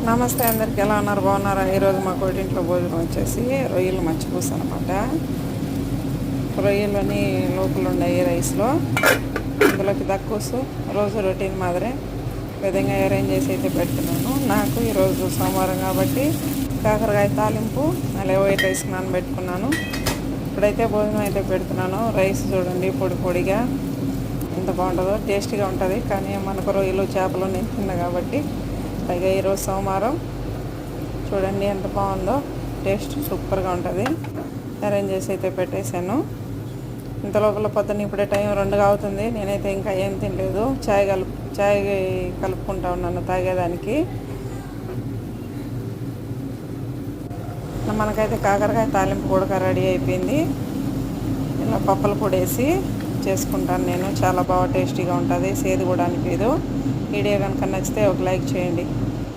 నమస్తే అందరికి, ఎలా ఉన్నారు? బాగున్నారా? ఈరోజు మా కోటింట్లో భోజనం వచ్చేసి రొయ్యలు మచ్చిపూస అనమాట. రొయ్యలని లోపల ఉన్నాయి రైస్లో, ఇందులోకి దక్కుసు రోజు రొటీన్ మాదిరి విధంగా అరేంజ్ చేసి అయితే పెడుతున్నాను. నాకు ఈరోజు సోమవారం కాబట్టి కాకరకాయ తాలింపు అలాగే వైట్ రైస్ నానబెట్టుకున్నాను. ఇప్పుడైతే భోజనం అయితే పెడుతున్నాను. రైస్ చూడండి పొడి పొడిగా ఎంత బాగుంటుందో, టేస్టీగా ఉంటుంది. కానీ మనకు రొయ్యలు చేపలు నేను తిన్నా కాబట్టి, పైగా ఈరోజు సోమవారం చూడండి ఎంత బాగుందో, టేస్ట్ సూపర్గా ఉంటుంది. అరేంజ్ చేసి అయితే పెట్టేశాను. ఇంత లోపల పొద్దున్న ఇప్పుడే టైం 2 అవుతుంది. నేనైతే ఇంకా ఏం తినలేదు. చాయ్ కలుపుకుంటా ఉన్నాను తాగేదానికి. మనకైతే కాకరకాయ తాలింపు కూడా రెడీ అయిపోయింది. ఇలా పప్పుల పొడి వేసి చేసుకుంటాను నేను. చాలా బాగా టేస్టీగా ఉంటుంది, సేదు కూడా అనిపించదు. వీడియో కనుక నచ్చితే ఒక లైక్ చేయండి.